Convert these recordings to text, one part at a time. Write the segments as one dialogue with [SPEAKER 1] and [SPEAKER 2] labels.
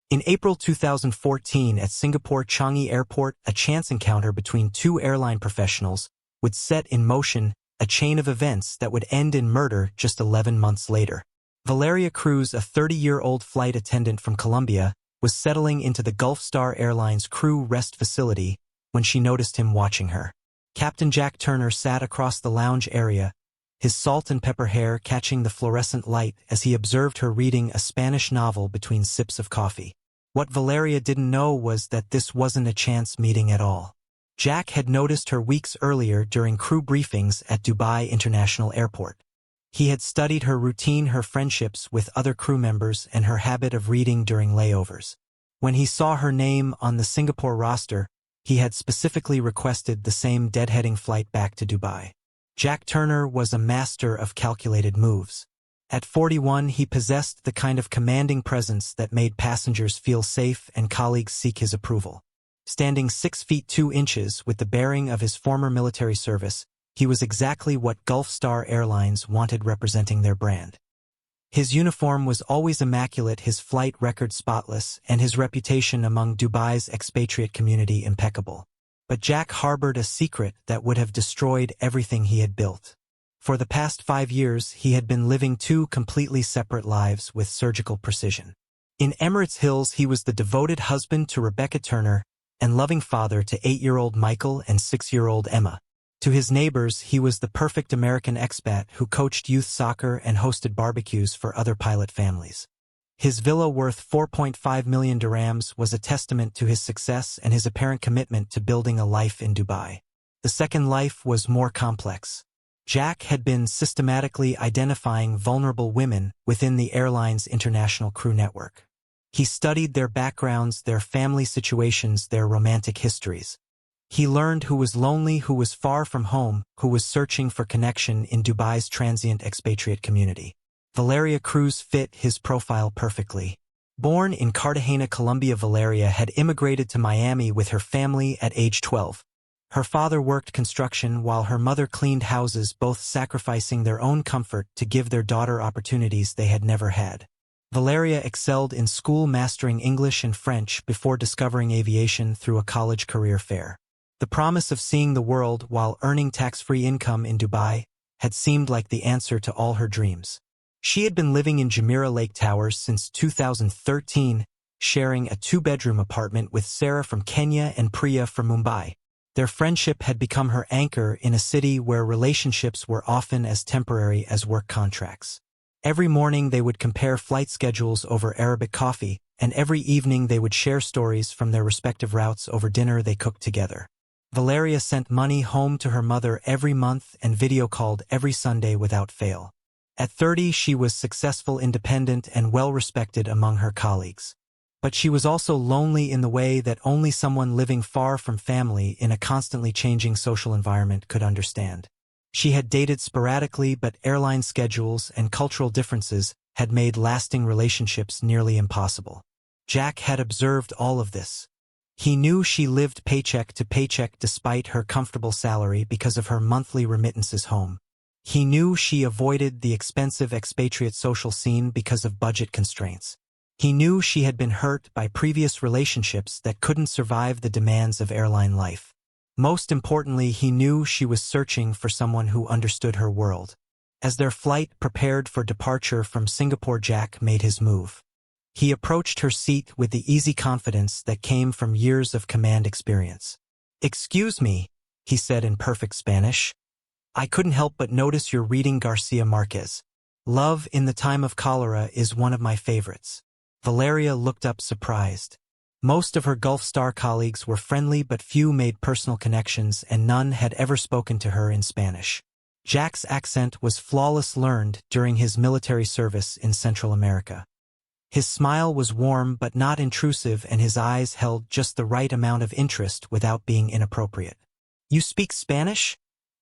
[SPEAKER 1] In April 2014 at Singapore Changi Airport, a chance encounter between two airline professionals would set in motion a chain of events that would end in murder just 11 months later. Valeria Cruz, a 30-year-old flight attendant from Colombia, was settling into the Gulf Star Airlines crew rest facility when she noticed him watching her. Captain Jack Turner sat across the lounge area, his salt and pepper hair catching the fluorescent light as he observed her reading a Spanish novel between sips of coffee. What Valeria didn't know was that this wasn't a chance meeting at all. Jack had noticed her weeks earlier during crew briefings at Dubai International Airport. He had studied her routine, her friendships with other crew members, and her habit of reading during layovers. When he saw her name on the Singapore roster, he had specifically requested the same deadheading flight back to Dubai. Jack Turner was a master of calculated moves. At 41, he possessed the kind of commanding presence that made passengers feel safe and colleagues seek his approval. Standing 6 feet 2 inches with the bearing of his former military service, he was exactly what Gulf Star Airlines wanted representing their brand. His uniform was always immaculate, his flight record spotless, and his reputation among Dubai's expatriate community impeccable. But Jack harbored a secret that would have destroyed everything he had built. For the past 5 years, he had been living two completely separate lives with surgical precision. In Emirates Hills, he was the devoted husband to Rebecca Turner and loving father to 8-year-old Michael and 6-year-old Emma. To his neighbors, he was the perfect American expat who coached youth soccer and hosted barbecues for other pilot families. His villa worth 4.5 million dirhams was a testament to his success and his apparent commitment to building a life in Dubai. The second life was more complex. Jack had been systematically identifying vulnerable women within the airline's international crew network. He studied their backgrounds, their family situations, their romantic histories. He learned who was lonely, who was far from home, who was searching for connection in Dubai's transient expatriate community. Valeria Cruz fit his profile perfectly. Born in Cartagena, Colombia, Valeria had immigrated to Miami with her family at age 12. Her father worked construction while her mother cleaned houses, both sacrificing their own comfort to give their daughter opportunities they had never had. Valeria excelled in school, mastering English and French before discovering aviation through a college career fair. The promise of seeing the world while earning tax-free income in Dubai had seemed like the answer to all her dreams. She had been living in Jumeirah Lake Towers since 2013, sharing a 2-bedroom apartment with Sarah from Kenya and Priya from Mumbai. Their friendship had become her anchor in a city where relationships were often as temporary as work contracts. Every morning they would compare flight schedules over Arabic coffee, and every evening they would share stories from their respective routes over dinner they cooked together. Valeria sent money home to her mother every month and video called every Sunday without fail. At 30, she was successful, independent, and well-respected among her colleagues. But she was also lonely in the way that only someone living far from family in a constantly changing social environment could understand. She had dated sporadically, but airline schedules and cultural differences had made lasting relationships nearly impossible. Jack had observed all of this. He knew she lived paycheck to paycheck despite her comfortable salary because of her monthly remittances home. He knew she avoided the expensive expatriate social scene because of budget constraints. He knew she had been hurt by previous relationships that couldn't survive the demands of airline life. Most importantly, he knew she was searching for someone who understood her world. As their flight prepared for departure from Singapore, Jack made his move. He approached her seat with the easy confidence that came from years of command experience. "Excuse me," he said in perfect Spanish. "I couldn't help but notice you're reading Garcia Marquez. Love in the Time of Cholera is one of my favorites." Valeria looked up surprised. Most of her Gulf Star colleagues were friendly, but few made personal connections, and none had ever spoken to her in Spanish. Jack's accent was flawless, learned during his military service in Central America. His smile was warm but not intrusive, and his eyes held just the right amount of interest without being inappropriate. "You speak Spanish?"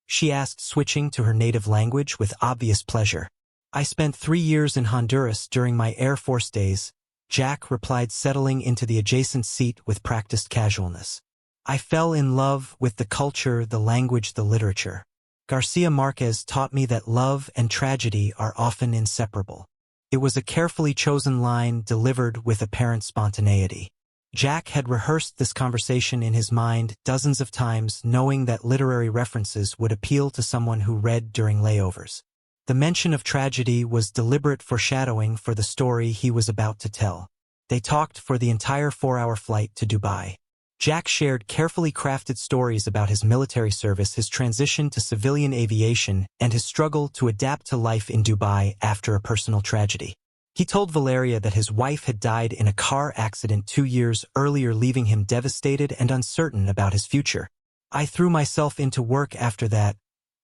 [SPEAKER 1] she asked, switching to her native language with obvious pleasure. "I spent 3 years in Honduras during my Air Force days," Jack replied, settling into the adjacent seat with practiced casualness. "I fell in love with the culture, the language, the literature. Garcia Marquez taught me that love and tragedy are often inseparable. It was a carefully chosen line delivered with apparent spontaneity. Jack had rehearsed this conversation in his mind dozens of times, knowing that literary references would appeal to someone who read during layovers. The mention of tragedy was deliberate foreshadowing for the story he was about to tell. They talked for the entire 4-hour flight to Dubai. Jack shared carefully crafted stories about his military service, his transition to civilian aviation, and his struggle to adapt to life in Dubai after a personal tragedy. He told Valeria that his wife had died in a car accident 2 years earlier, leaving him devastated and uncertain about his future. "I threw myself into work after that,"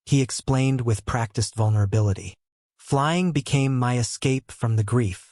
[SPEAKER 1] he explained with practiced vulnerability. "Flying became my escape from the grief.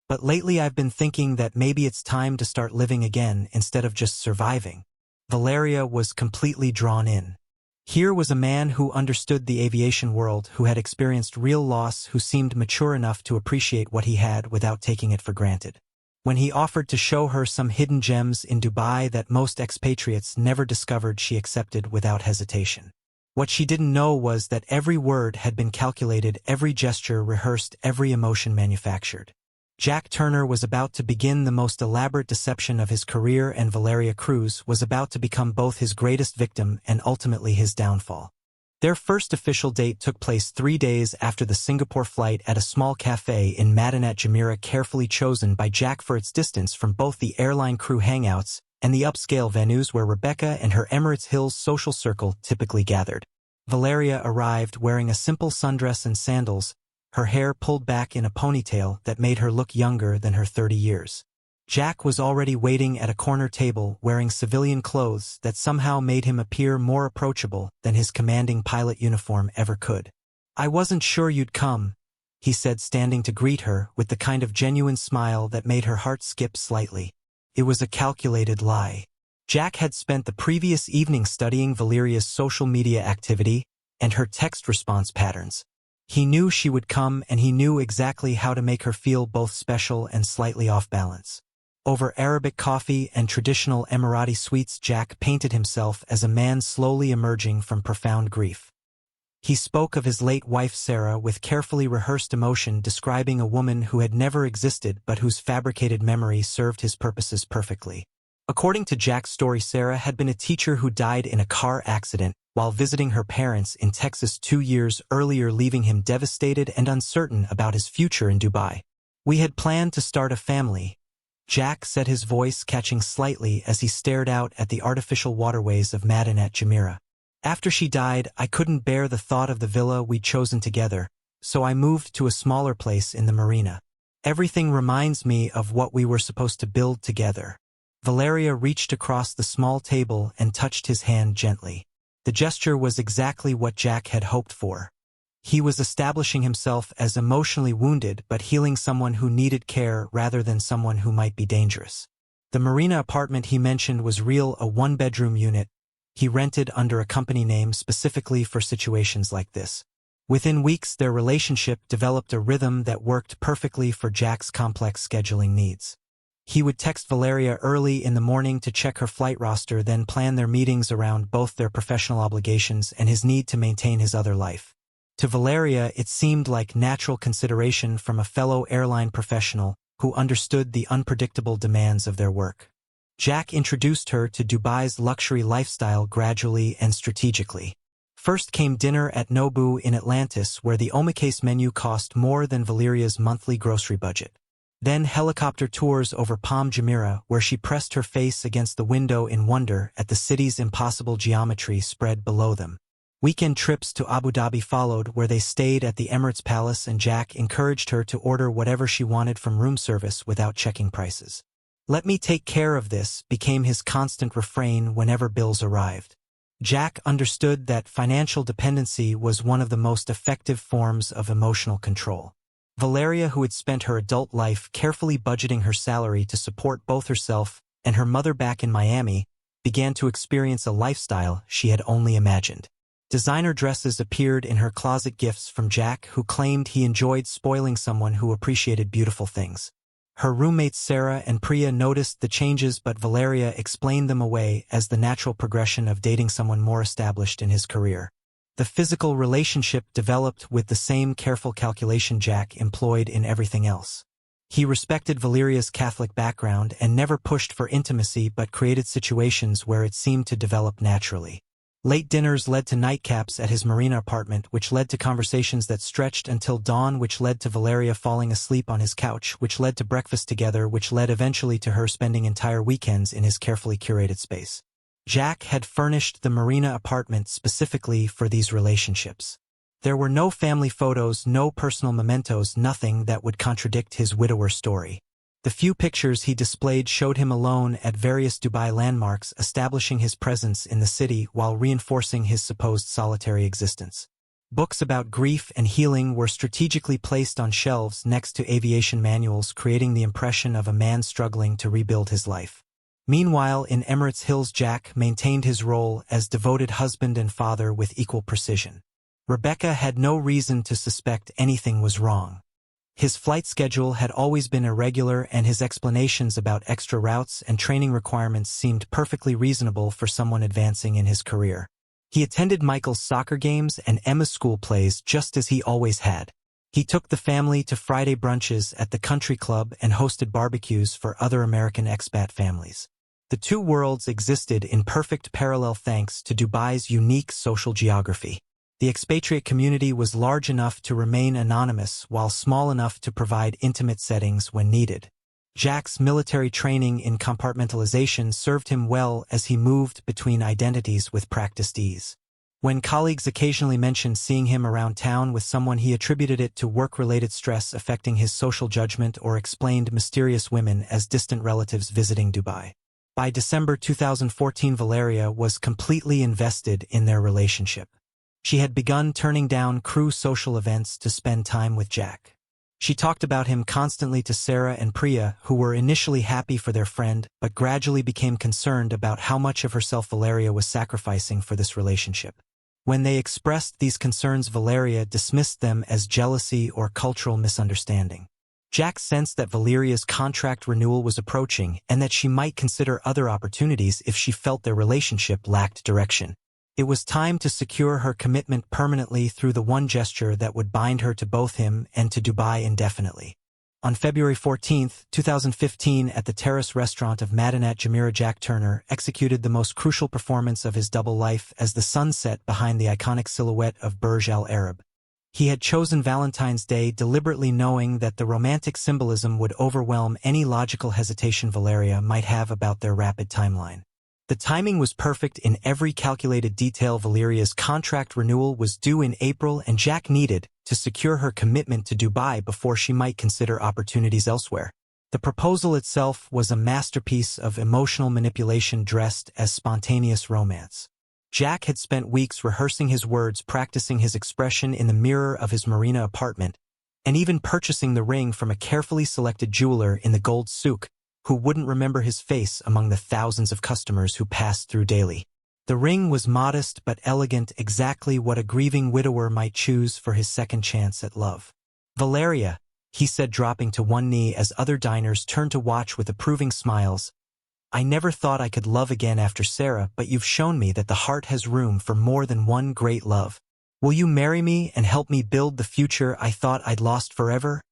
[SPEAKER 1] But lately I've been thinking that maybe it's time to start living again instead of just surviving." Valeria was completely drawn in. Here was a man who understood the aviation world, who had experienced real loss, who seemed mature enough to appreciate what he had without taking it for granted. When he offered to show her some hidden gems in Dubai that most expatriates never discovered, she accepted without hesitation. What she didn't know was that every word had been calculated, every gesture rehearsed, every emotion manufactured. Jack Turner was about to begin the most elaborate deception of his career, and Valeria Cruz was about to become both his greatest victim and ultimately his downfall. Their first official date took place 3 days after the Singapore flight at a small cafe in Attendant, Jumeirah, carefully chosen by Jack for its distance from both the airline crew hangouts and the upscale venues where Rebecca and her Emirates Hills social circle typically gathered. Valeria arrived wearing a simple sundress and sandals, her hair pulled back in a ponytail that made her look younger than her 30 years. Jack was already waiting at a corner table wearing civilian clothes that somehow made him appear more approachable than his commanding pilot uniform ever could. "I wasn't sure you'd come," he said, standing to greet her with the kind of genuine smile that made her heart skip slightly. It was a calculated lie. Jack had spent the previous evening studying Valeria's social media activity and her text response patterns. He knew she would come, and he knew exactly how to make her feel both special and slightly off balance. Over Arabic coffee and traditional Emirati sweets, Jack painted himself as a man slowly emerging from profound grief. He spoke of his late wife Sarah with carefully rehearsed emotion, describing a woman who had never existed but whose fabricated memory served his purposes perfectly. According to Jack's story, Sarah had been a teacher who died in a car accident while visiting her parents in Texas 2 years earlier, leaving him devastated and uncertain about his future in Dubai. "We had planned to start a family," Jack said, his voice catching slightly as he stared out at the artificial waterways of Attendant, Jumeirah. "After she died, I couldn't bear the thought of the villa we'd chosen together, so I moved to a smaller place in the marina. Everything reminds me of what we were supposed to build together." Valeria reached across the small table and touched his hand gently. The gesture was exactly what Jack had hoped for. He was establishing himself as emotionally wounded but healing someone who needed care rather than someone who might be dangerous. The marina apartment he mentioned was real, a 1-bedroom unit he rented under a company name specifically for situations like this. Within weeks, their relationship developed a rhythm that worked perfectly for Jack's complex scheduling needs. He would text Valeria early in the morning to check her flight roster, then plan their meetings around both their professional obligations and his need to maintain his other life. To Valeria, it seemed like natural consideration from a fellow airline professional who understood the unpredictable demands of their work. Jack introduced her to Dubai's luxury lifestyle gradually and strategically. First came dinner at Nobu in Atlantis, where the omakase menu cost more than Valeria's monthly grocery budget. Then helicopter tours over Palm Jumeirah, where she pressed her face against the window in wonder at the city's impossible geometry spread below them. Weekend trips to Abu Dhabi followed, where they stayed at the Emirates Palace, and Jack encouraged her to order whatever she wanted from room service without checking prices. "Let me take care of this," became his constant refrain whenever bills arrived. Jack understood that financial dependency was one of the most effective forms of emotional control. Valeria, who had spent her adult life carefully budgeting her salary to support both herself and her mother back in Miami, began to experience a lifestyle she had only imagined. Designer dresses appeared in her closet, gifts from Jack, who claimed he enjoyed spoiling someone who appreciated beautiful things. Her roommates Sarah and Priya noticed the changes, but Valeria explained them away as the natural progression of dating someone more established in his career. The physical relationship developed with the same careful calculation Jack employed in everything else. He respected Valeria's Catholic background and never pushed for intimacy but created situations where it seemed to develop naturally. Late dinners led to nightcaps at his marina apartment, which led to conversations that stretched until dawn, which led to Valeria falling asleep on his couch, which led to breakfast together, which led eventually to her spending entire weekends in his carefully curated space. Jack had furnished the marina apartment specifically for these relationships. There were no family photos, no personal mementos, nothing that would contradict his widower story. The few pictures he displayed showed him alone at various Dubai landmarks, establishing his presence in the city while reinforcing his supposed solitary existence. Books about grief and healing were strategically placed on shelves next to aviation manuals, creating the impression of a man struggling to rebuild his life. Meanwhile, in Emirates Hills, Jack maintained his role as devoted husband and father with equal precision. Rebecca had no reason to suspect anything was wrong. His flight schedule had always been irregular, and his explanations about extra routes and training requirements seemed perfectly reasonable for someone advancing in his career. He attended Michael's soccer games and Emma's school plays just as he always had. He took the family to Friday brunches at the country club and hosted barbecues for other American expat families. The two worlds existed in perfect parallel thanks to Dubai's unique social geography. The expatriate community was large enough to remain anonymous while small enough to provide intimate settings when needed. Jack's military training in compartmentalization served him well as he moved between identities with practiced ease. When colleagues occasionally mentioned seeing him around town with someone, he attributed it to work-related stress affecting his social judgment or explained mysterious women as distant relatives visiting Dubai. By December 2014, Valeria was completely invested in their relationship. She had begun turning down crew social events to spend time with Jack. She talked about him constantly to Sarah and Priya, who were initially happy for their friend, but gradually became concerned about how much of herself Valeria was sacrificing for this relationship. When they expressed these concerns, Valeria dismissed them as jealousy or cultural misunderstanding. Jack sensed that Valeria's contract renewal was approaching and that she might consider other opportunities if she felt their relationship lacked direction. It was time to secure her commitment permanently through the one gesture that would bind her to both him and to Dubai indefinitely. On February 14, 2015, at the Terrace restaurant of Madinat, Jumeirah Jack Turner executed the most crucial performance of his double life as the sun set behind the iconic silhouette of Burj Al Arab. He had chosen Valentine's Day deliberately, knowing that the romantic symbolism would overwhelm any logical hesitation Valeria might have about their rapid timeline. The timing was perfect in every calculated detail. Valeria's contract renewal was due in April, and Jack needed to secure her commitment to Dubai before she might consider opportunities elsewhere. The proposal itself was a masterpiece of emotional manipulation dressed as spontaneous romance. Jack had spent weeks rehearsing his words, practicing his expression in the mirror of his marina apartment, and even purchasing the ring from a carefully selected jeweler in the gold souk, who wouldn't remember his face among the thousands of customers who passed through daily. The ring was modest but elegant, exactly what a grieving widower might choose for his second chance at love. "Valeria," he said, dropping to one knee as other diners turned to watch with approving smiles, "I never thought I could love again after Sarah, but you've shown me that the heart has room for more than one great love. Will you marry me and help me build the future I thought I'd lost forever?"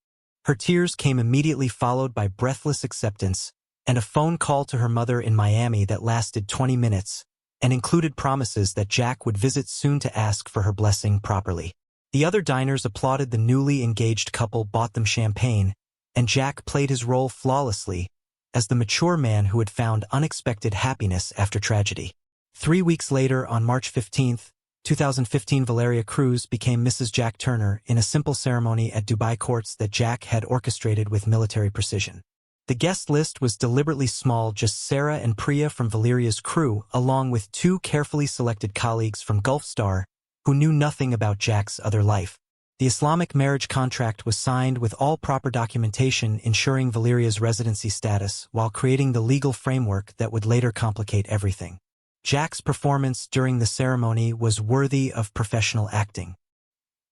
[SPEAKER 1] Her tears came immediately, followed by breathless acceptance and a phone call to her mother in Miami that lasted 20 minutes and included promises that Jack would visit soon to ask for her blessing properly. The other diners applauded the newly engaged couple, bought them champagne, and Jack played his role flawlessly as the mature man who had found unexpected happiness after tragedy. 3 weeks later, on March 15, 2015, Valeria Cruz became Mrs. Jack Turner in a simple ceremony at Dubai courts that Jack had orchestrated with military precision. The guest list was deliberately small, just Sarah and Priya from Valeria's crew, along with 2 carefully selected colleagues from Gulf Star who knew nothing about Jack's other life. The Islamic marriage contract was signed with all proper documentation, ensuring Valeria's residency status while creating the legal framework that would later complicate everything. Jack's performance during the ceremony was worthy of professional acting.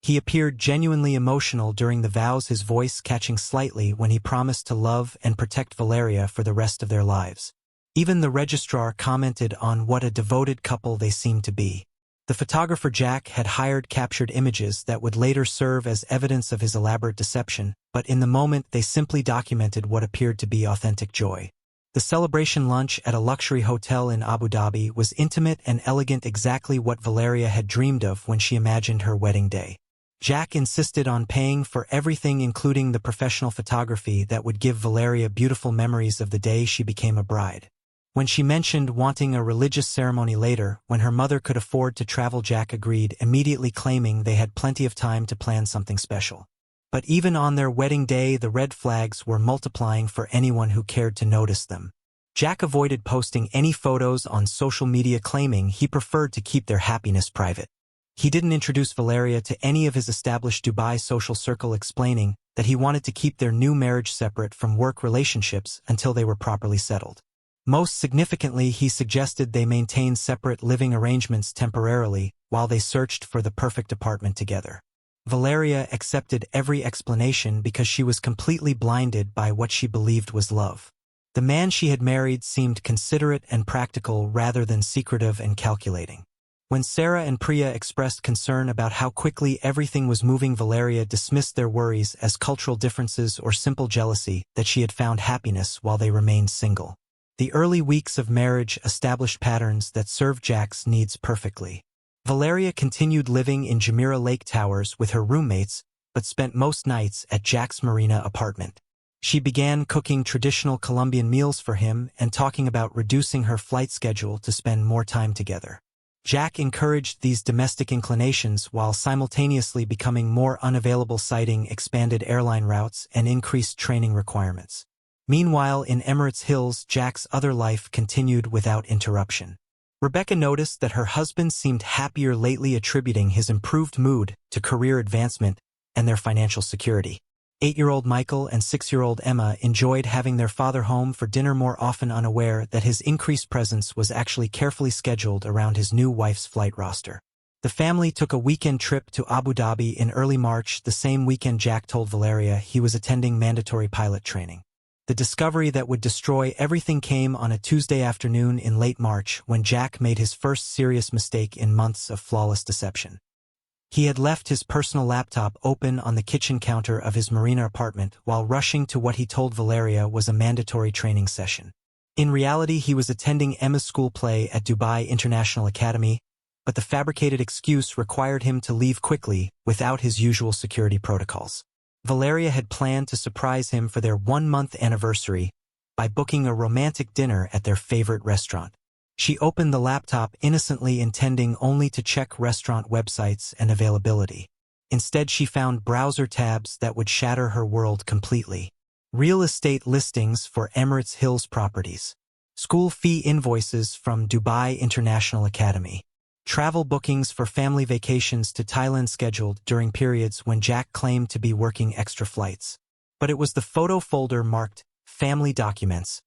[SPEAKER 1] He appeared genuinely emotional during the vows, his voice catching slightly when he promised to love and protect Valeria for the rest of their lives. Even the registrar commented on what a devoted couple they seemed to be. The photographer Jack had hired captured images that would later serve as evidence of his elaborate deception, but in the moment they simply documented what appeared to be authentic joy. The celebration lunch at a luxury hotel in Abu Dhabi was intimate and elegant, exactly what Valeria had dreamed of when she imagined her wedding day. Jack insisted on paying for everything, including the professional photography that would give Valeria beautiful memories of the day she became a bride. When she mentioned wanting a religious ceremony later, when her mother could afford to travel, Jack agreed, immediately claiming they had plenty of time to plan something special. But even on their wedding day, the red flags were multiplying for anyone who cared to notice them. Jack avoided posting any photos on social media, claiming he preferred to keep their happiness private. He didn't introduce Valeria to any of his established Dubai social circle, explaining that he wanted to keep their new marriage separate from work relationships until they were properly settled. Most significantly, he suggested they maintain separate living arrangements temporarily while they searched for the perfect apartment together. Valeria accepted every explanation because she was completely blinded by what she believed was love. The man she had married seemed considerate and practical rather than secretive and calculating. When Sarah and Priya expressed concern about how quickly everything was moving, Valeria dismissed their worries as cultural differences or simple jealousy, that she had found happiness while they remained single. The early weeks of marriage established patterns that served Jack's needs perfectly. Valeria continued living in Jumeirah Lake Towers with her roommates, but spent most nights at Jack's Marina apartment. She began cooking traditional Colombian meals for him and talking about reducing her flight schedule to spend more time together. Jack encouraged these domestic inclinations while simultaneously becoming more unavailable, citing expanded airline routes and increased training requirements. Meanwhile, in Emirates Hills, Jack's other life continued without interruption. Rebecca noticed that her husband seemed happier lately, attributing his improved mood to career advancement and their financial security. 8-year-old Michael and 6-year-old Emma enjoyed having their father home for dinner more often, unaware that his increased presence was actually carefully scheduled around his new wife's flight roster. The family took a weekend trip to Abu Dhabi in early March. The same weekend, Jack told Valeria he was attending mandatory pilot training. The discovery that would destroy everything came on a Tuesday afternoon in late March, when Jack made his first serious mistake in months of flawless deception. He had left his personal laptop open on the kitchen counter of his Marina apartment while rushing to what he told Valeria was a mandatory training session. In reality, he was attending Emma's school play at Dubai International Academy, but the fabricated excuse required him to leave quickly without his usual security protocols. Valeria had planned to surprise him for their 1-month anniversary by booking a romantic dinner at their favorite restaurant. She opened the laptop innocently, intending only to check restaurant websites and availability. Instead, she found browser tabs that would shatter her world completely. Real estate listings for Emirates Hills properties. School fee invoices from Dubai International Academy. Travel bookings for family vacations to Thailand scheduled during periods when Jack claimed to be working extra flights. But it was the photo folder marked Family Documents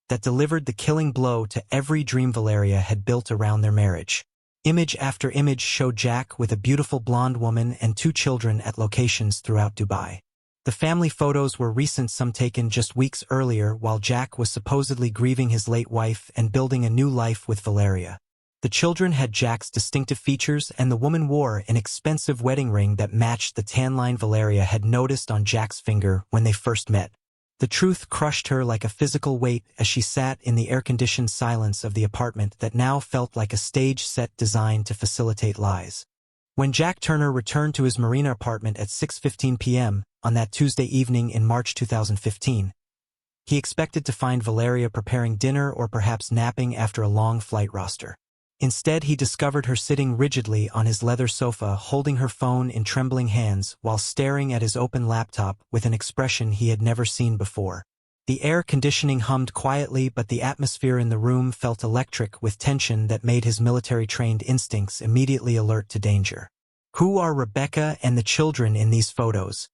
[SPEAKER 1] that delivered the killing blow to every dream Valeria had built around their marriage. Image after image showed Jack with a beautiful blonde woman and 2 children at locations throughout Dubai. The family photos were recent, some taken just weeks earlier while Jack was supposedly grieving his late wife and building a new life with Valeria. The children had Jack's distinctive features, and the woman wore an expensive wedding ring that matched the tan line Valeria had noticed on Jack's finger when they first met. The truth crushed her like a physical weight as she sat in the air-conditioned silence of the apartment that now felt like a stage set designed to facilitate lies. When Jack Turner returned to his Marina apartment at 6:15 p.m. on that Tuesday evening in March 2015, he expected to find Valeria preparing dinner or perhaps napping after a long flight roster. Instead, he discovered her sitting rigidly on his leather sofa, holding her phone in trembling hands while staring at his open laptop with an expression he had never seen before. The air conditioning hummed quietly, but the atmosphere in the room felt electric with tension that made his military-trained instincts immediately alert to danger. "Who are Rebecca and the children in these photos?"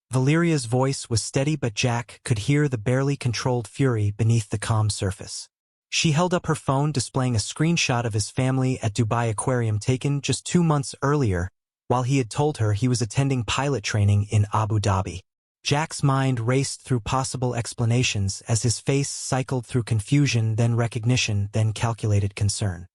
[SPEAKER 1] Valeria's voice was steady, but Jack could hear the barely controlled fury beneath the calm surface. She held up her phone, displaying a screenshot of his family at Dubai Aquarium taken just 2 months earlier, while he had told her he was attending pilot training in Abu Dhabi. Jack's mind raced through possible explanations as his face cycled through confusion, then recognition, then calculated concern.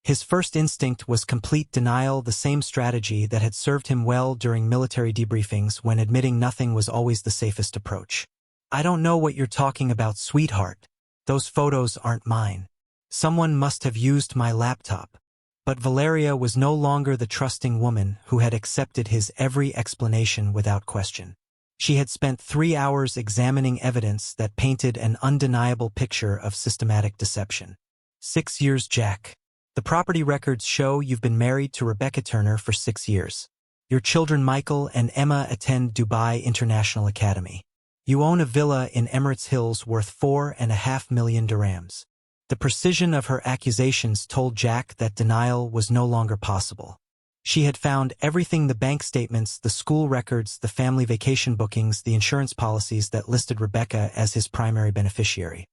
[SPEAKER 1] His first instinct was complete denial, the same strategy that had served him well during military debriefings when admitting nothing was always the safest approach. "I don't know what you're talking about, sweetheart. Those photos aren't mine. Someone must have used my laptop." But Valeria was no longer the trusting woman who had accepted his every explanation without question. She had spent 3 hours examining evidence that painted an undeniable picture of systematic deception. 6 years, Jack. The property records show you've been married to Rebecca Turner for 6 years. Your children Michael and Emma attend Dubai International Academy. You own a villa in Emirates Hills worth 4.5 million dirhams. The precision of her accusations told Jack that denial was no longer possible. She had found everything: the bank statements, the school records, the family vacation bookings, the insurance policies that listed Rebecca as his primary beneficiary.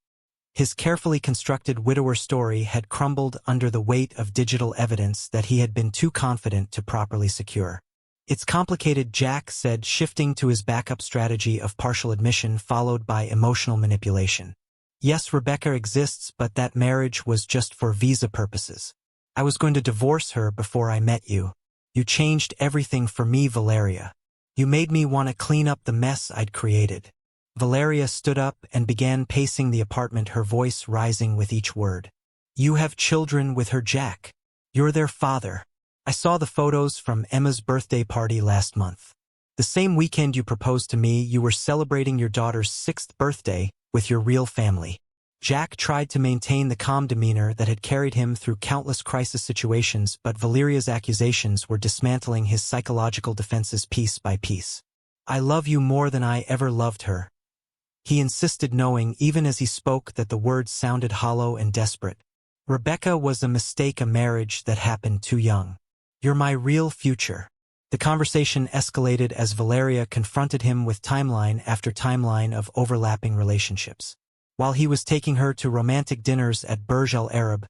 [SPEAKER 1] His carefully constructed widower story had crumbled under the weight of digital evidence that he had been too confident to properly secure. "It's complicated," Jack said, shifting to his backup strategy of partial admission followed by emotional manipulation. "Yes, Rebecca exists, but that marriage was just for visa purposes. I was going to divorce her before I met you. You changed everything for me, Valeria. You made me want to clean up the mess I'd created." Valeria stood up and began pacing the apartment, her voice rising with each word. "You have children with her, Jack. You're their father. I saw the photos from Emma's birthday party last month. The same weekend you proposed to me, you were celebrating your daughter's 6th birthday with your real family." Jack tried to maintain the calm demeanor that had carried him through countless crisis situations, but Valeria's accusations were dismantling his psychological defenses piece by piece. "I love you more than I ever loved her," he insisted, knowing even as he spoke that the words sounded hollow and desperate. "Rebecca was a mistake, a marriage that happened too young. You're my real future." The conversation escalated as Valeria confronted him with timeline after timeline of overlapping relationships. While he was taking her to romantic dinners at Burj Al Arab,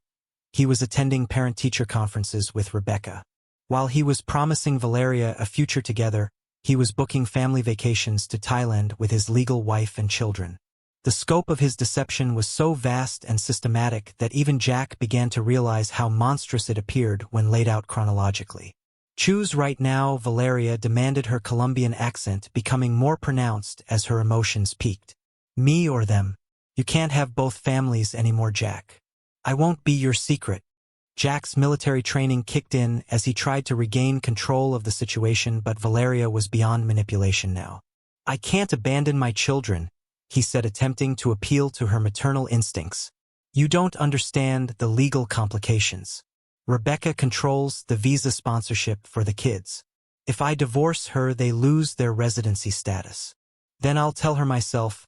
[SPEAKER 1] he was attending parent-teacher conferences with Rebecca. While he was promising Valeria a future together, he was booking family vacations to Thailand with his legal wife and children. The scope of his deception was so vast and systematic that even Jack began to realize how monstrous it appeared when laid out chronologically. "Choose right now," Valeria demanded, her Colombian accent becoming more pronounced as her emotions peaked. "Me or them. You can't have both families anymore, Jack. I won't be your secret." Jack's military training kicked in as he tried to regain control of the situation, but Valeria was beyond manipulation now. "I can't abandon my children," he said, attempting to appeal to her maternal instincts. "You don't understand the legal complications. Rebecca controls the visa sponsorship for the kids. If I divorce her, they lose their residency status. Then I'll tell her myself,"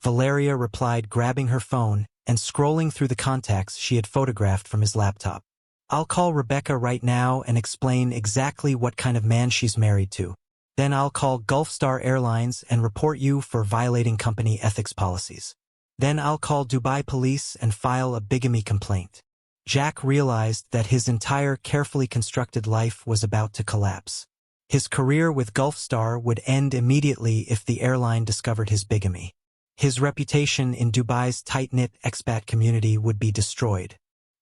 [SPEAKER 1] Valeria replied, grabbing her phone and scrolling through the contacts she had photographed from his laptop. "I'll call Rebecca right now and explain exactly what kind of man she's married to. Then I'll call Gulf Star Airlines and report you for violating company ethics policies. Then I'll call Dubai police and file a bigamy complaint." Jack realized that his entire carefully constructed life was about to collapse. His career with Gulf Star would end immediately if the airline discovered his bigamy. His reputation in Dubai's tight-knit expat community would be destroyed.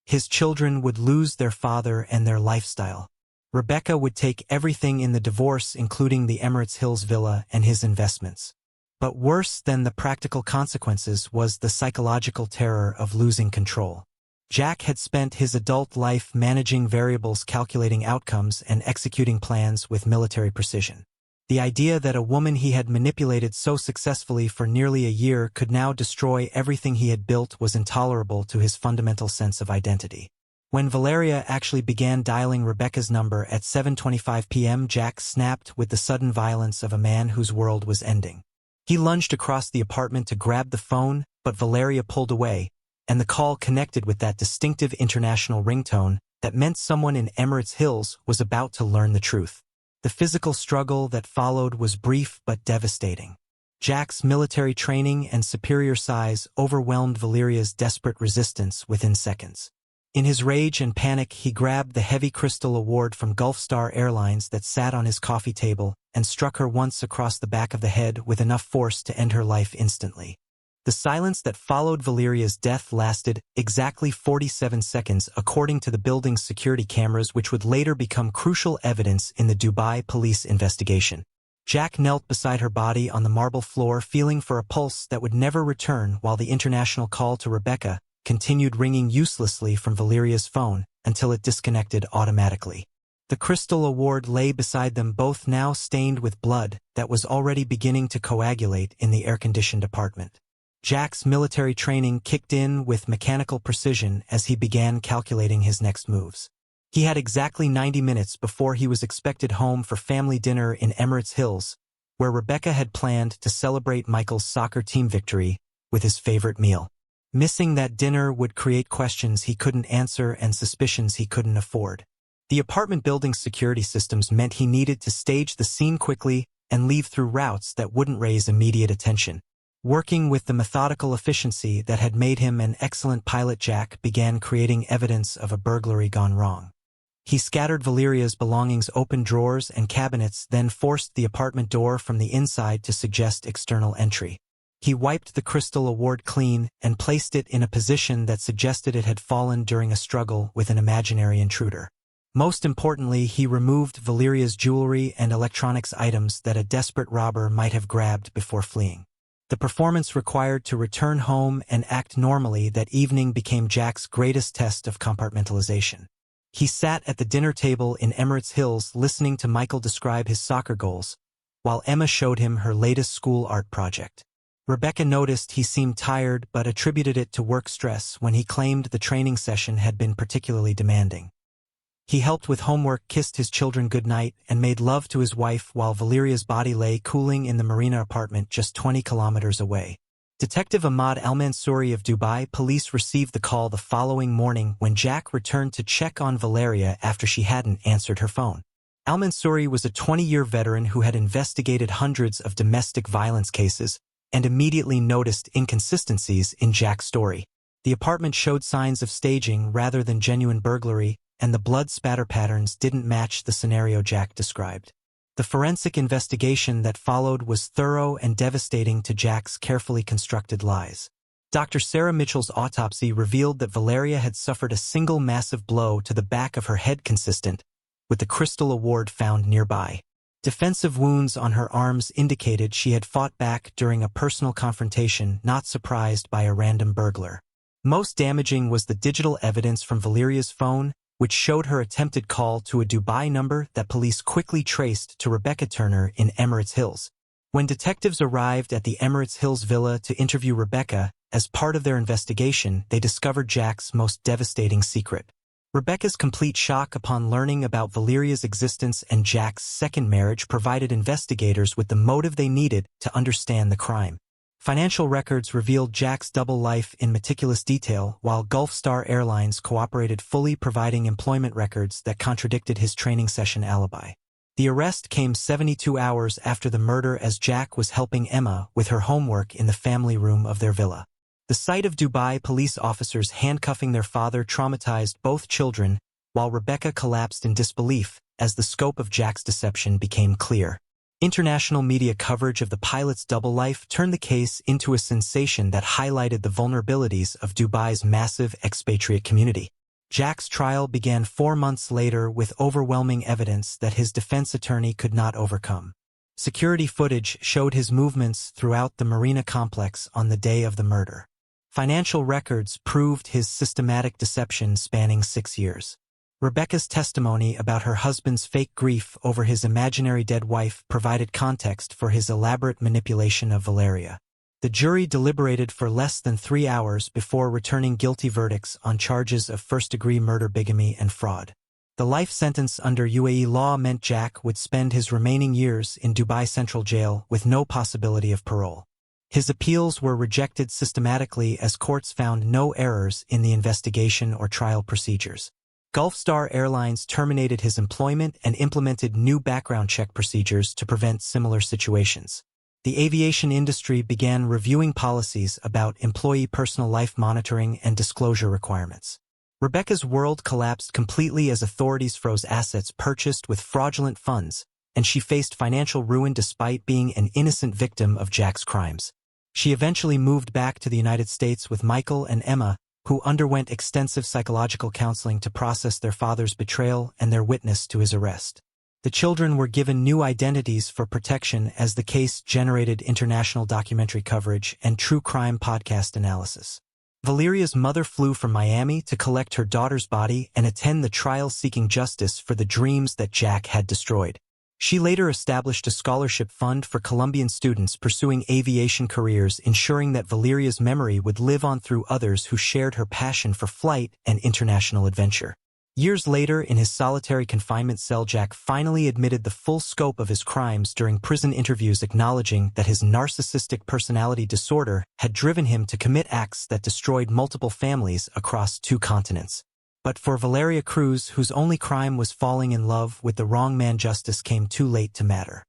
[SPEAKER 1] His children would lose their father and their lifestyle. Rebecca would take everything in the divorce, including the Emirates Hills villa and his investments. But worse than the practical consequences was the psychological terror of losing control. Jack had spent his adult life managing variables, calculating outcomes, and executing plans with military precision. The idea that a woman he had manipulated so successfully for nearly a year could now destroy everything he had built was intolerable to his fundamental sense of identity. When Valeria actually began dialing Rebecca's number at 7:25 p.m., Jack snapped with the sudden violence of a man whose world was ending. He lunged across the apartment to grab the phone, but Valeria pulled away, and the call connected with that distinctive international ringtone that meant someone in Emirates Hills was about to learn the truth. The physical struggle that followed was brief but devastating. Jack's military training and superior size overwhelmed Valeria's desperate resistance within seconds. In his rage and panic, he grabbed the heavy crystal award from Gulf Star Airlines that sat on his coffee table and struck her once across the back of the head with enough force to end her life instantly. The silence that followed Valeria's death lasted exactly 47 seconds according to the building's security cameras, which would later become crucial evidence in the Dubai police investigation. Jack knelt beside her body on the marble floor, feeling for a pulse that would never return, while the international call to Rebecca continued ringing uselessly from Valeria's phone until it disconnected automatically. The Crystal Award lay beside them both, now stained with blood that was already beginning to coagulate in the air-conditioned apartment. Jack's military training kicked in with mechanical precision as he began calculating his next moves. He had exactly 90 minutes before he was expected home for family dinner in Emirates Hills, where Rebecca had planned to celebrate Michael's soccer team victory with his favorite meal. Missing that dinner would create questions he couldn't answer and suspicions he couldn't afford. The apartment building's security systems meant he needed to stage the scene quickly and leave through routes that wouldn't raise immediate attention. Working with the methodical efficiency that had made him an excellent pilot, Jack began creating evidence of a burglary gone wrong. He scattered Valeria's belongings, opened drawers and cabinets, then forced the apartment door from the inside to suggest external entry. He wiped the Crystal Award clean and placed it in a position that suggested it had fallen during a struggle with an imaginary intruder. Most importantly, he removed Valeria's jewelry and electronics, items that a desperate robber might have grabbed before fleeing. The performance required to return home and act normally that evening became Jack's greatest test of compartmentalization. He sat at the dinner table in Emirates Hills listening to Michael describe his soccer goals, while Emma showed him her latest school art project. Rebecca noticed he seemed tired but attributed it to work stress when he claimed the training session had been particularly demanding. He helped with homework, kissed his children goodnight, and made love to his wife while Valeria's body lay cooling in the Marina apartment just 20 kilometers away. Detective Ahmad Al-Mansouri of Dubai police received the call the following morning when Jack returned to check on Valeria after she hadn't answered her phone. Al-Mansouri was a 20-year veteran who had investigated hundreds of domestic violence cases and immediately noticed inconsistencies in Jack's story. The apartment showed signs of staging rather than genuine burglary, and the blood spatter patterns didn't match the scenario Jack described. The forensic investigation that followed was thorough and devastating to Jack's carefully constructed lies. Dr. Sarah Mitchell's autopsy revealed that Valeria had suffered a single massive blow to the back of her head, consistent with the Crystal Award found nearby. Defensive wounds on her arms indicated she had fought back during a personal confrontation, not surprised by a random burglar. Most damaging was the digital evidence from Valeria's phone, which showed her attempted call to a Dubai number that police quickly traced to Rebecca Turner in Emirates Hills. When detectives arrived at the Emirates Hills villa to interview Rebecca, as part of their investigation, they discovered Jack's most devastating secret. Rebecca's complete shock upon learning about Valeria's existence and Jack's second marriage provided investigators with the motive they needed to understand the crime. Financial records revealed Jack's double life in meticulous detail, while Gulf Star Airlines cooperated fully, providing employment records that contradicted his training session alibi. The arrest came 72 hours after the murder, as Jack was helping Emma with her homework in the family room of their villa. The sight of Dubai police officers handcuffing their father traumatized both children, while Rebecca collapsed in disbelief as the scope of Jack's deception became clear. International media coverage of the pilot's double life turned the case into a sensation that highlighted the vulnerabilities of Dubai's massive expatriate community. Jack's trial began 4 months later with overwhelming evidence that his defense attorney could not overcome. Security footage showed his movements throughout the Marina complex on the day of the murder. Financial records proved his systematic deception spanning 6 years. Rebecca's testimony about her husband's fake grief over his imaginary dead wife provided context for his elaborate manipulation of Valeria. The jury deliberated for less than 3 hours before returning guilty verdicts on charges of first-degree murder, bigamy, and fraud. The life sentence under UAE law meant Jack would spend his remaining years in Dubai Central Jail with no possibility of parole. His appeals were rejected systematically as courts found no errors in the investigation or trial procedures. Gulf Star Airlines terminated his employment and implemented new background check procedures to prevent similar situations. The aviation industry began reviewing policies about employee personal life monitoring and disclosure requirements. Rebecca's world collapsed completely as authorities froze assets purchased with fraudulent funds, and she faced financial ruin despite being an innocent victim of Jack's crimes. She eventually moved back to the United States with Michael and Emma, who underwent extensive psychological counseling to process their father's betrayal and their witness to his arrest. The children were given new identities for protection as the case generated international documentary coverage and true crime podcast analysis. Valeria's mother flew from Miami to collect her daughter's body and attend the trial seeking justice for the dreams that Jack had destroyed. She later established a scholarship fund for Colombian students pursuing aviation careers, ensuring that Valeria's memory would live on through others who shared her passion for flight and international adventure. Years later, in his solitary confinement cell, Jack finally admitted the full scope of his crimes during prison interviews, acknowledging that his narcissistic personality disorder had driven him to commit acts that destroyed multiple families across 2 continents. But for Valeria Cruz, whose only crime was falling in love with the wrong man, justice came too late to matter.